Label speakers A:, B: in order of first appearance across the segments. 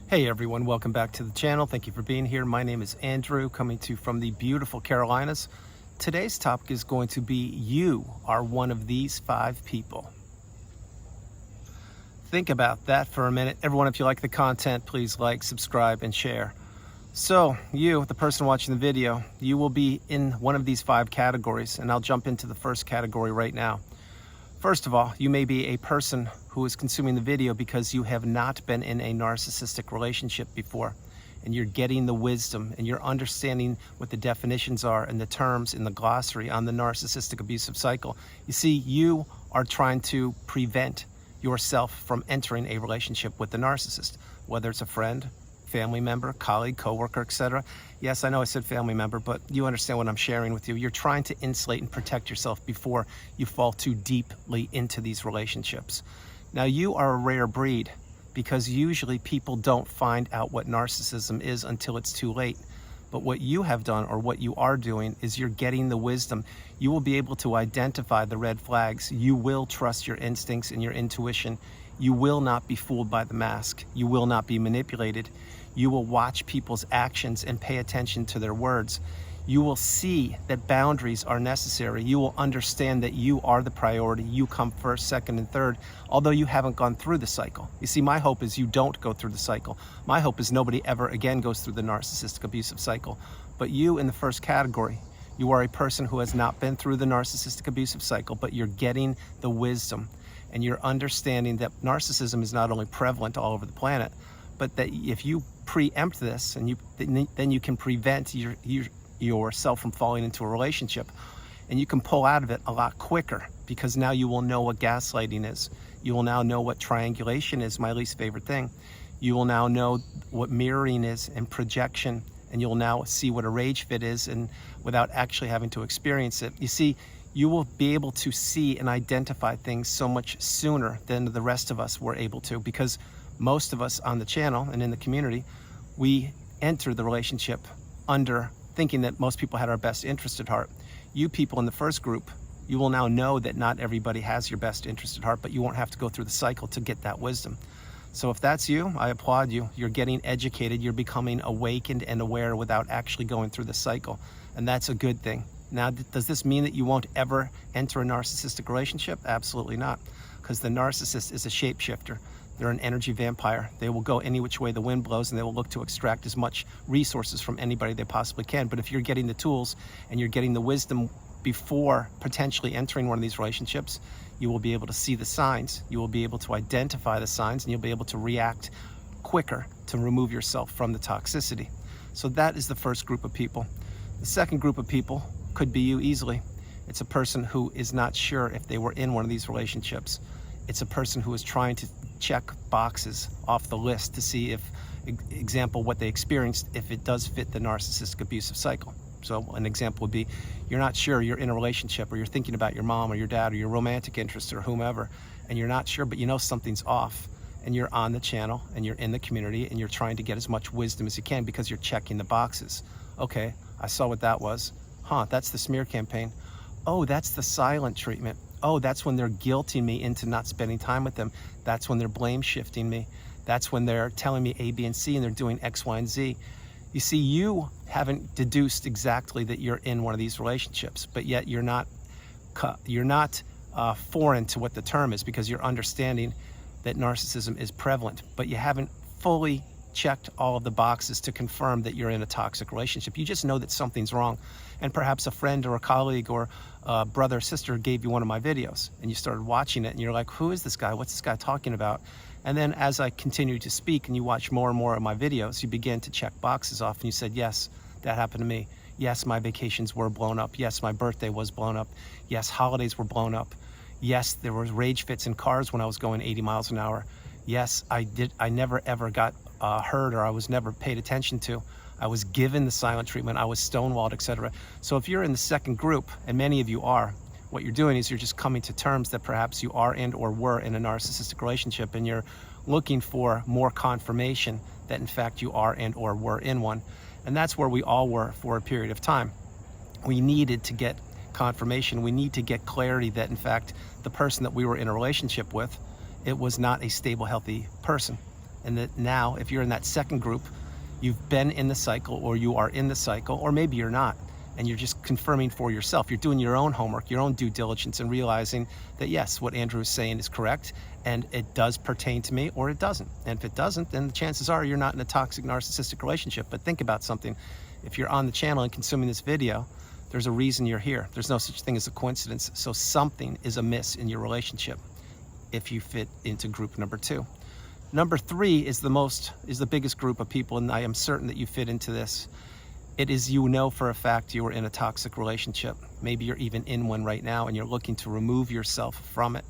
A: Hey everyone, welcome back to the channel. Thank you for being here. My name is Andrew, coming to you from the beautiful Carolinas. Today's topic is going to be you are one of these 5 people. Think about that for a minute. Everyone, if you like the content, please like, subscribe, and share. So you, the person watching the video, you will be in one of these 5 categories, and I'll jump into the first category right now. First of all, you may be a person who is consuming the video because you have not been in a narcissistic relationship before, and you're getting the wisdom and you're understanding what the definitions are and the terms in the glossary on the narcissistic abusive cycle. You see, you are trying to prevent yourself from entering a relationship with the narcissist, whether it's a friend, family member, colleague, coworker, etc. Yes, I know I said family member, but you understand what I'm sharing with you. You're trying to insulate and protect yourself before you fall too deeply into these relationships. Now, you are a rare breed because usually people don't find out what narcissism is until it's too late. But what you have done, or what you are doing, is you're getting the wisdom. You will be able to identify the red flags. You will trust your instincts and your intuition. You will not be fooled by the mask. You will not be manipulated. You will watch people's actions and pay attention to their words. You will see that boundaries are necessary. You will understand that you are the priority. You come first, second, and third, although you haven't gone through the cycle. You see, my hope is you don't go through the cycle. My hope is nobody ever again goes through the narcissistic abusive cycle. But you, in the first category, you are a person who has not been through the narcissistic abusive cycle, but you're getting the wisdom and you're understanding that narcissism is not only prevalent all over the planet, but that if you preempt this, and then you can prevent yourself from falling into a relationship, and you can pull out of it a lot quicker, because now you will know what gaslighting is. You will now know what triangulation is, my least favorite thing. You will now know what mirroring is and projection, and you'll now see what a rage fit is, and without actually having to experience it. You see, you will be able to see and identify things so much sooner than the rest of us were able to, because most of us on the channel and in the community, we enter the relationship under thinking that most people had our best interest at heart. You people in the first group, you will now know that not everybody has your best interest at heart, but you won't have to go through the cycle to get that wisdom. So if that's you, I applaud you. You're getting educated, you're becoming awakened and aware without actually going through the cycle. And that's a good thing. Now, does this mean that you won't ever enter a narcissistic relationship? Absolutely not, because the narcissist is a shapeshifter. They're an energy vampire. They will go any which way the wind blows, and they will look to extract as much resources from anybody they possibly can. But if you're getting the tools and you're getting the wisdom before potentially entering one of these relationships, you will be able to see the signs, you will be able to identify the signs, and you'll be able to react quicker to remove yourself from the toxicity. So that is the first group of people. The second group of people could be you easily. It's a person who is not sure if they were in one of these relationships. It's a person who is trying to check boxes off the list to see if, example, what they experienced, if it does fit the narcissistic abusive cycle. So an example would be, you're not sure you're in a relationship, or you're thinking about your mom or your dad or your romantic interest or whomever, and you're not sure, but you know something's off, and you're on the channel and you're in the community and you're trying to get as much wisdom as you can because you're checking the boxes. Okay, I saw what that was. That's the smear campaign. Oh, that's the silent treatment. Oh, that's when they're guilting me into not spending time with them. That's when they're blame shifting me. That's when they're telling me A, B, and C, and they're doing X, Y, and Z. You see, you haven't deduced exactly that you're in one of these relationships, but yet you're not foreign to what the term is, because you're understanding that narcissism is prevalent, but you haven't fully checked all of the boxes to confirm that you're in a toxic relationship. You just know that something's wrong, and perhaps a friend or a colleague or a brother or sister gave you one of my videos, and you started watching it and you're like, who is this guy? What's this guy talking about? And then as I continue to speak and you watch more and more of my videos, you begin to check boxes off, and you said, yes, that happened to me. Yes, my vacations were blown up. Yes, my birthday was blown up. Yes, holidays were blown up. Yes, there was rage fits in cars when I was going 80 miles an hour. Yes, I never ever got hurt, or I was never paid attention to. I was given the silent treatment. I was stonewalled, etc. So if you're in the second group, and many of you are, what you're doing is you're just coming to terms that perhaps you are and or were in a narcissistic relationship, and you're looking for more confirmation that in fact you are and or were in one. And that's where we all were for a period of time. We needed to get confirmation. We need to get clarity that in fact the person that we were in a relationship with, it was not a stable, healthy person. And that now, if you're in that second group, you've been in the cycle, or you are in the cycle, or maybe you're not. And you're just confirming for yourself. You're doing your own homework, your own due diligence, and realizing that yes, what Andrew is saying is correct, and it does pertain to me, or it doesn't. And if it doesn't, then the chances are you're not in a toxic narcissistic relationship. But think about something. If you're on the channel and consuming this video, there's a reason you're here. There's no such thing as a coincidence. So something is amiss in your relationship if you fit into group number 2. Number 3 is the biggest group of people, and I am certain that you fit into this. It is, you know for a fact you are in a toxic relationship. Maybe you're even in one right now and you're looking to remove yourself from it.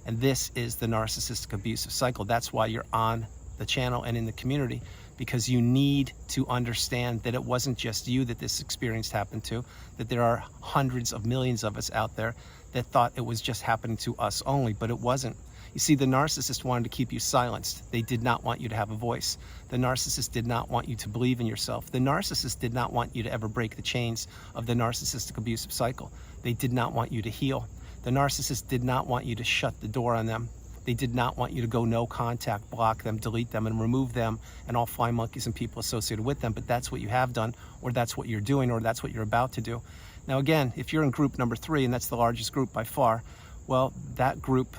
A: And this is the narcissistic abusive cycle. That's why you're on the channel and in the community, because you need to understand that it wasn't just you that this experience happened to, that there are hundreds of millions of us out there that thought it was just happening to us only, but it wasn't. You see, the narcissist wanted to keep you silenced. They did not want you to have a voice. The narcissist did not want you to believe in yourself. The narcissist did not want you to ever break the chains of the narcissistic abusive cycle. They did not want you to heal. The narcissist did not want you to shut the door on them. They did not want you to go no contact, block them, delete them, and remove them and all fly monkeys and people associated with them. But that's what you have done, or that's what you're doing, or that's what you're about to do. Now again, if you're in group number 3, and that's the largest group by far, well, that group,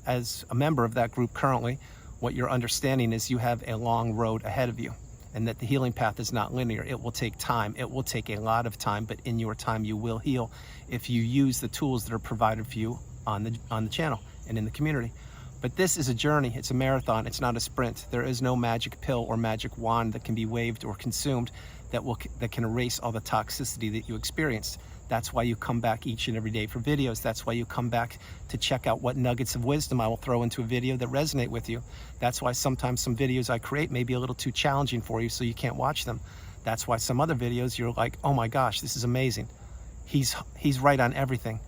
A: as a member of that group currently, what you're understanding is you have a long road ahead of you, and that the healing path is not linear. It will take time. It will take a lot of time, but in your time you will heal if you use the tools that are provided for you on the channel and in the community. But this is a journey. It's a marathon. It's not a sprint. There is no magic pill or magic wand that can be waved or consumed that can erase all the toxicity that you experienced. That's why you come back each and every day for videos. That's why you come back to check out what nuggets of wisdom I will throw into a video that resonate with you. That's why sometimes some videos I create may be a little too challenging for you, so you can't watch them. That's why some other videos you're like, oh my gosh, this is amazing. He's right on everything.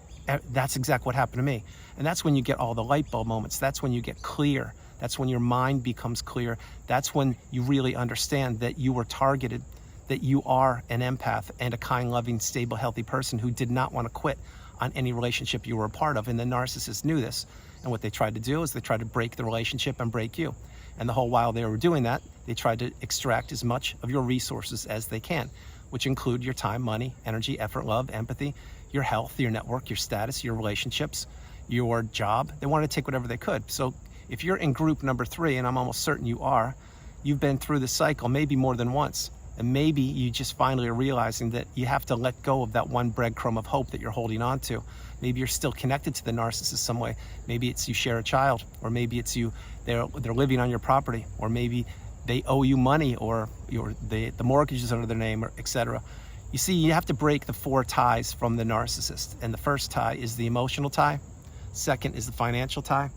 A: That's exactly what happened to me. And that's when you get all the light bulb moments. That's when you get clear. That's when your mind becomes clear. That's when you really understand that you were targeted, that you are an empath and a kind, loving, stable, healthy person who did not want to quit on any relationship you were a part of. And the narcissist knew this. And what they tried to do is they tried to break the relationship and break you. And the whole while they were doing that, they tried to extract as much of your resources as they can, which include your time, money, energy, effort, love, empathy, your health, your network, your status, your relationships, your job. They wanted to take whatever they could. So if you're in group number 3, and I'm almost certain you are, you've been through the cycle maybe more than once. And maybe you just finally are realizing that you have to let go of that one breadcrumb of hope that you're holding on to. Maybe you're still connected to the narcissist some way. Maybe it's you share a child, or maybe it's they're living on your property, or maybe they owe you money, or the mortgage is under their name, or etc. You see, you have to break the 4 ties from the narcissist. And the first tie is the emotional tie. Second is the financial tie.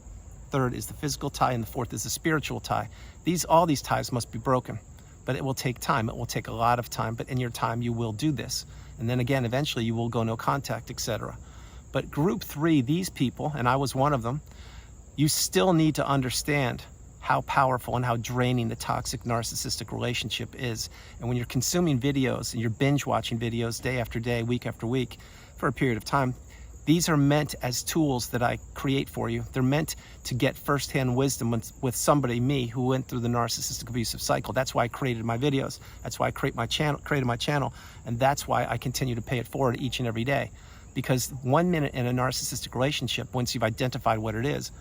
A: Third is the physical tie. And the fourth is the spiritual tie. All these ties must be broken. But it will take time. It will take a lot of time. But in your time, you will do this. And then again, eventually you will go no contact, etc. But group 3, these people, and I was one of them, you still need to understand how powerful and how draining the toxic narcissistic relationship is. And when you're consuming videos and you're binge watching videos day after day, week after week, for a period of time, these are meant as tools that I create for you. They're meant to get firsthand wisdom with somebody, me, who went through the narcissistic abusive cycle. That's why I created my videos. That's why I created my channel. And that's why I continue to pay it forward each and every day. Because 1 minute in a narcissistic relationship, once you've identified what it is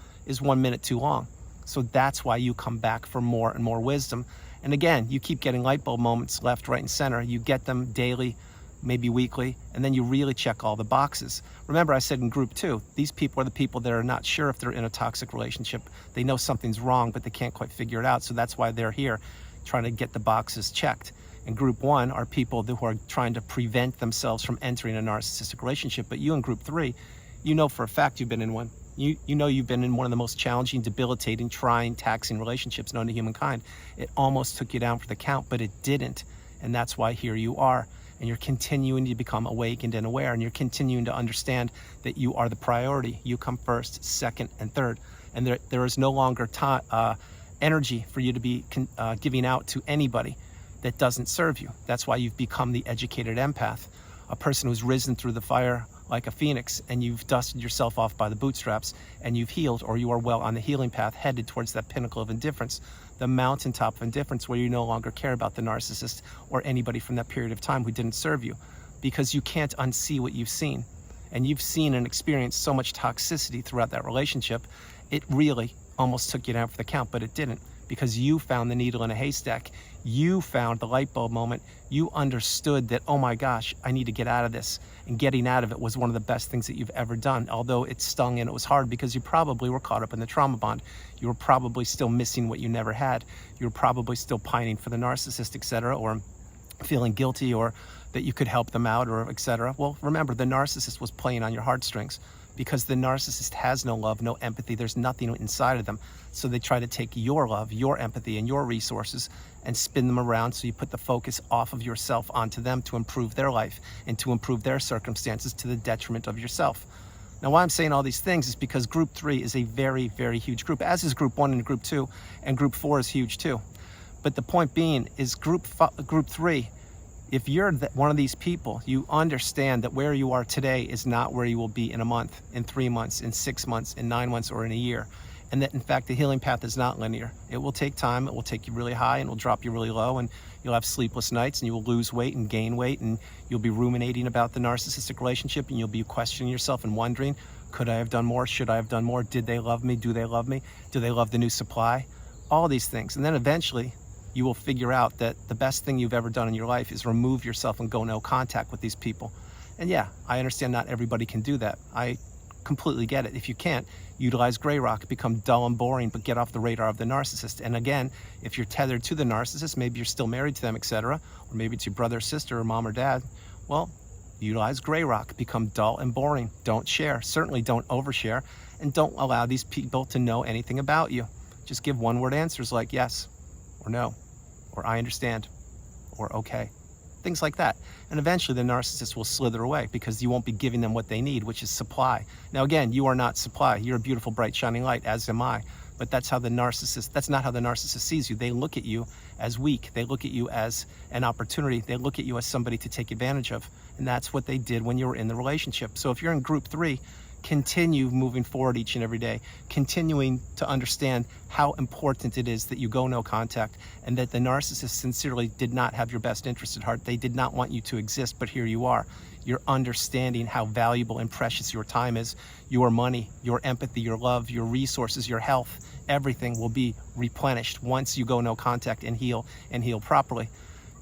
A: 1 minute too long. So that's why you come back for more and more wisdom. And again, you keep getting light bulb moments left, right, and center. You get them daily, maybe weekly, and then you really check all the boxes. Remember, I said in group 2, these people are the people that are not sure if they're in a toxic relationship. They know something's wrong, but they can't quite figure it out. So that's why they're here, trying to get the boxes checked. And group 1 are people who are trying to prevent themselves from entering a narcissistic relationship. But you in group 3, you know for a fact you've been in one. You know you've been in one of the most challenging, debilitating, trying, taxing relationships known to humankind. It almost took you down for the count, but it didn't. And that's why here you are. And you're continuing to become awakened and aware, and you're continuing to understand that you are the priority. You come first, second, and third. And there is no longer energy for you to be giving out to anybody that doesn't serve you. That's why you've become the educated empath, a person who's risen through the fire like a phoenix, and you've dusted yourself off by the bootstraps, and you've healed, or you are well on the healing path, headed towards that pinnacle of indifference, the mountaintop of indifference, where you no longer care about the narcissist or anybody from that period of time who didn't serve you, because you can't unsee what you've seen. And you've seen and experienced so much toxicity throughout that relationship, it really almost took you down for the count, but it didn't, because you found the needle in a haystack. You found the light bulb moment. You understood that, oh my gosh, I need to get out of this. And getting out of it was one of the best things that you've ever done, although it stung and it was hard, because you probably were caught up in the trauma bond. You were probably still missing what you never had. You were probably still pining for the narcissist, etc., or feeling guilty, or that you could help them out, or etc. Well, remember, the narcissist was playing on your heartstrings, because the narcissist has no love, no empathy. There's nothing inside of them. So they try to take your love, your empathy, and your resources and spin them around, so you put the focus off of yourself onto them to improve their life and to improve their circumstances to the detriment of yourself. Now, why I'm saying all these things is because Group 3 is a very, very huge group, as is Group 1 and Group 2, and Group 4 is huge too. But the point being is Group 3, if you're one of these people, you understand that where you are today is not where you will be in a month, in 3 months, in 6 months, in 9 months, or in a year. And that, in fact, the healing path is not linear. It will take time. It will take you really high, and it will drop you really low, and you'll have sleepless nights, and you will lose weight and gain weight, and you'll be ruminating about the narcissistic relationship, and you'll be questioning yourself and wondering, could I have done more? Should I have done more? Did they love me? Do they love me? Do they love the new supply? All these things. And then eventually, you will figure out that the best thing you've ever done in your life is remove yourself and go no contact with these people. And yeah, I understand not everybody can do that. I completely get it. If you can't, utilize gray rock, become dull and boring, but get off the radar of the narcissist. And again, if you're tethered to the narcissist, maybe you're still married to them, etc., or maybe it's your brother, sister, or mom or dad, well, utilize gray rock, become dull and boring. Don't share. Certainly don't overshare, and don't allow these people to know anything about you. Just give one-word answers like yes, or no, or I understand, or okay. Things like that. And eventually the narcissist will slither away, because you won't be giving them what they need, which is supply. Now again, you are not supply. You're a beautiful, bright, shining light, as am I. But that's not how the narcissist sees you. They look at you as weak. They look at you as an opportunity. They look at you as somebody to take advantage of. And that's what they did when you were in the relationship. So if you're in Group 3, continue moving forward each and every day, continuing to understand how important it is that you go no contact, and that the narcissist sincerely did not have your best interest at heart. They did not want you to exist, but here you are. You're understanding how valuable and precious your time is, your money, your empathy, your love, your resources, your health. Everything will be replenished once you go no contact and heal properly.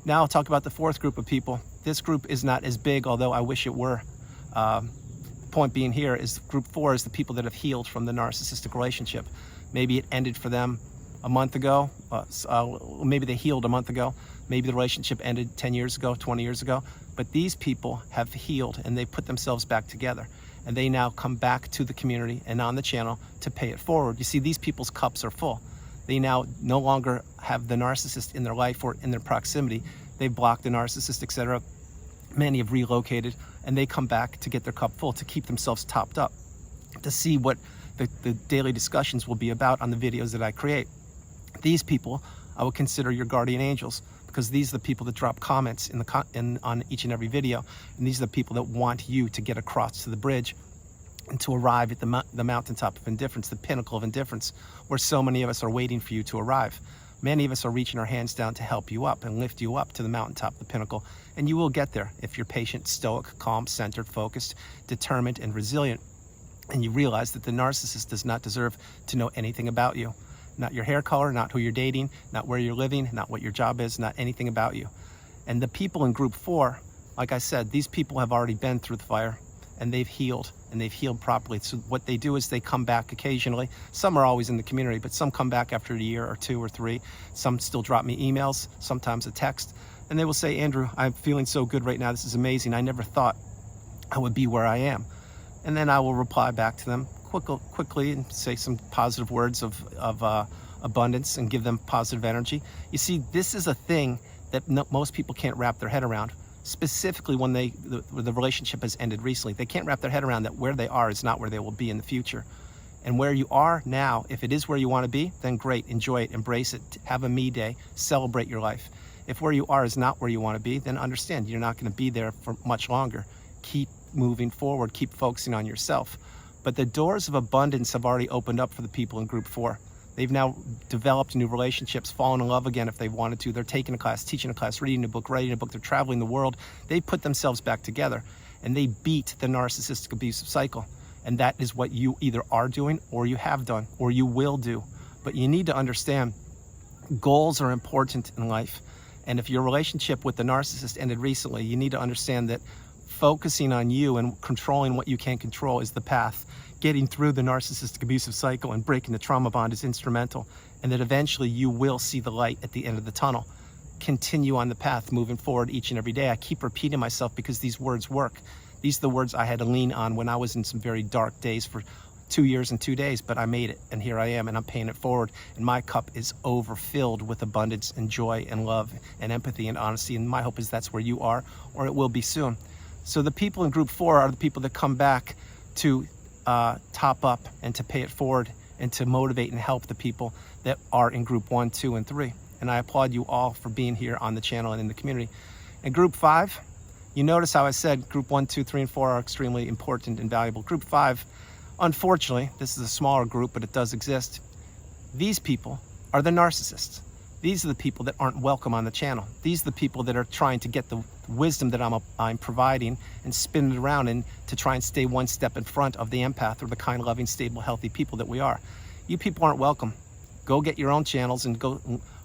A: Now I'll talk about the fourth group of people. This group is not as big, although I wish it were. Point being here is Group 4 is the people that have healed from the narcissistic relationship. Maybe it ended for them a month ago. Maybe they healed a month ago. Maybe the relationship ended 10 years ago, 20 years ago. But these people have healed, and they put themselves back together. And they now come back to the community and on the channel to pay it forward. You see, these people's cups are full. They now no longer have the narcissist in their life or in their proximity. They've blocked the narcissist, etc. Many have relocated, and they come back to get their cup full, to keep themselves topped up, to see what the daily discussions will be about on the videos that I create. These people I would consider your guardian angels, because these are the people that drop comments on each and every video, and these are the people that want you to get across to the bridge and to arrive at the mountaintop of indifference, the pinnacle of indifference, where so many of us are waiting for you to arrive. Many of us are reaching our hands down to help you up and lift you up to the mountaintop, the pinnacle, and you will get there if you're patient, stoic, calm, centered, focused, determined, and resilient. And you realize that the narcissist does not deserve to know anything about you. Not your hair color, not who you're dating, not where you're living, not what your job is, not anything about you. And the people in Group 4, like I said, these people have already been through the fire, and they've healed, and they've healed properly. So what they do is they come back occasionally. Some are always in the community, but some come back after a year or 2 or 3. Some still drop me emails, sometimes a text, and they will say, Andrew, I'm feeling so good right now. This is amazing. I never thought I would be where I am. And then I will reply back to them quickly and say some positive words of abundance and give them positive energy. You see, this is a thing that most people can't wrap their head around. Specifically when the relationship has ended recently. They can't wrap their head around that where they are is not where they will be in the future. And where you are now, if it is where you want to be, then great, enjoy it, embrace it, have a me day, celebrate your life. If where you are is not where you want to be, then understand you're not going to be there for much longer. Keep moving forward, keep focusing on yourself. But the doors of abundance have already opened up for the people in group 4. They've now developed new relationships, fallen in love again if they wanted to. They're taking a class, teaching a class, reading a book, writing a book. They're traveling the world. They put themselves back together, and they beat the narcissistic abusive cycle. And that is what you either are doing, or you have done, or you will do. But you need to understand, goals are important in life. And if your relationship with the narcissist ended recently, you need to understand that focusing on you and controlling what you can control is the path. Getting through the narcissistic abusive cycle and breaking the trauma bond is instrumental, and that eventually you will see the light at the end of the tunnel. Continue on the path, moving forward each and every day. I keep repeating myself because these words work. These are the words I had to lean on when I was in some very dark days for 2 years and 2 days, but I made it, and here I am, and I'm paying it forward, and my cup is overfilled with abundance and joy and love and empathy and honesty, and my hope is that's where you are, or it will be soon. So the people in group 4 are the people that come back to top up and to pay it forward and to motivate and help the people that are in group 1, 2, and 3. And I applaud you all for being here on the channel and in the community. In group 5, you notice how I said group 1, 2, 3, and 4 are extremely important and valuable. Group 5, unfortunately, this is a smaller group, but it does exist. These people are the narcissists. These are the people that aren't welcome on the channel. These are the people that are trying to get the wisdom that I'm providing and spin it around and to try and stay one step in front of the empath or the kind, loving, stable, healthy people that we are. You people aren't welcome. Go get your own channels and go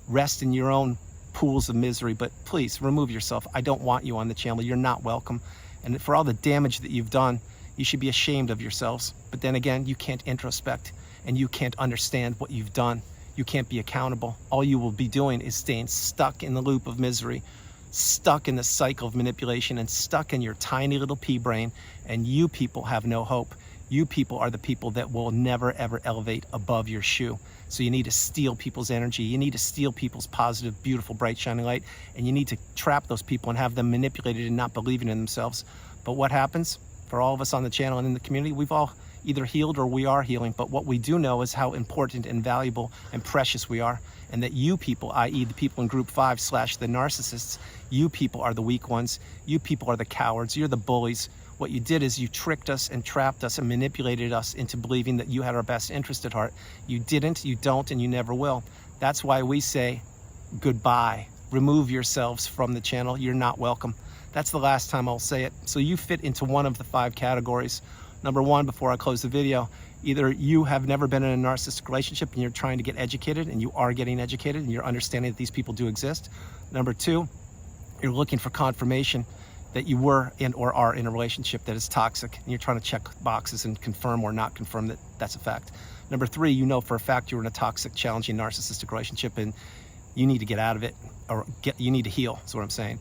A: rest in your own pools of misery, but please remove yourself. I don't want you on the channel. You're not welcome. And for all the damage that you've done, you should be ashamed of yourselves. But then again, you can't introspect and you can't understand what you've done. You can't be accountable. All you will be doing is staying stuck in the loop of misery, stuck in the cycle of manipulation, and stuck in your tiny little pea brain. And you people have no hope. You people are the people that will never ever elevate above your shoe. So you need to steal people's energy. You need to steal people's positive, beautiful, bright, shining light. And you need to trap those people and have them manipulated and not believing in themselves. But what happens? For all of us on the channel and in the community, we've all either healed or we are healing. But what we do know is how important and valuable and precious we are. And that you people, i.e. the people in group 5 / the narcissists, you people are the weak ones. You people are the cowards. You're the bullies. What you did is you tricked us and trapped us and manipulated us into believing that you had our best interest at heart. You didn't, you don't, and you never will. That's why we say goodbye. Remove yourselves from the channel. You're not welcome. That's the last time I'll say it. So you fit into one of the 5 categories. Number 1, before I close the video, either you have never been in a narcissistic relationship and you're trying to get educated, and you are getting educated and you're understanding that these people do exist. Number 2, you're looking for confirmation that you were in or are in a relationship that is toxic, and you're trying to check boxes and confirm or not confirm that that's a fact. Number 3, you know for a fact you're in a toxic, challenging, narcissistic relationship and you need to get out of it, or you need to heal, is what I'm saying.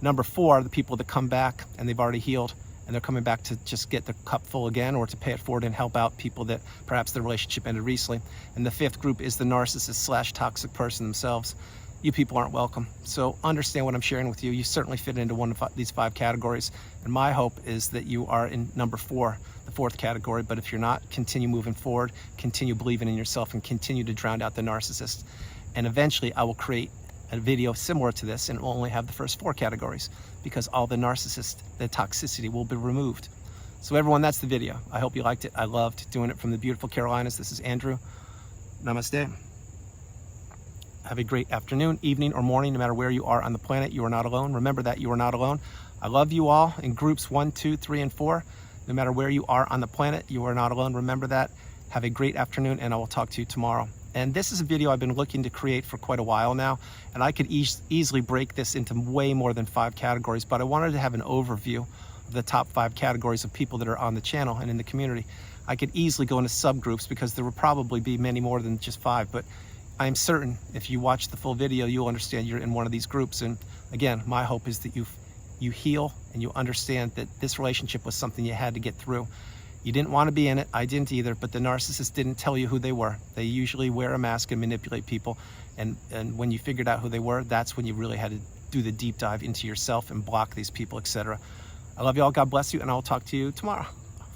A: Number 4 are the people that come back and they've already healed and they're coming back to just get their cup full again, or to pay it forward and help out people that perhaps their relationship ended recently. And the 5th group is the narcissist / toxic person themselves. You people aren't welcome. So understand what I'm sharing with you. You certainly fit into one of these 5 categories. And my hope is that you are in number 4, the 4th category. But if you're not, continue moving forward, continue believing in yourself, and continue to drown out the narcissist. And eventually I will create a video similar to this, and it will only have the first 4 categories, because all the narcissist, the toxicity will be removed. So everyone, that's the video. I hope you liked it. I loved doing it from the beautiful Carolinas. This is Andrew. Namaste. Have a great afternoon, evening, or morning, no matter where you are on the planet. You are not alone. Remember that you are not alone. I love you all in groups 1, 2, 3, and 4. No matter where you are on the planet, you are not alone. Remember that. Have a great afternoon, and I will talk to you tomorrow. And this is a video I've been looking to create for quite a while now, and I could easily break this into way more than 5 categories, but I wanted to have an overview of the top 5 categories of people that are on the channel and in the community. I could easily go into subgroups because there will probably be many more than just 5, but I'm certain if you watch the full video, you'll understand you're in one of these groups. And again, my hope is that you heal and you understand that this relationship was something you had to get through. You didn't want to be in it. I didn't either, but the narcissist didn't tell you who they were. They usually wear a mask and manipulate people. And when you figured out who they were, that's when you really had to do the deep dive into yourself and block these people, etc. I love you all. God bless you. And I'll talk to you tomorrow.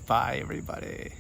A: Bye, everybody.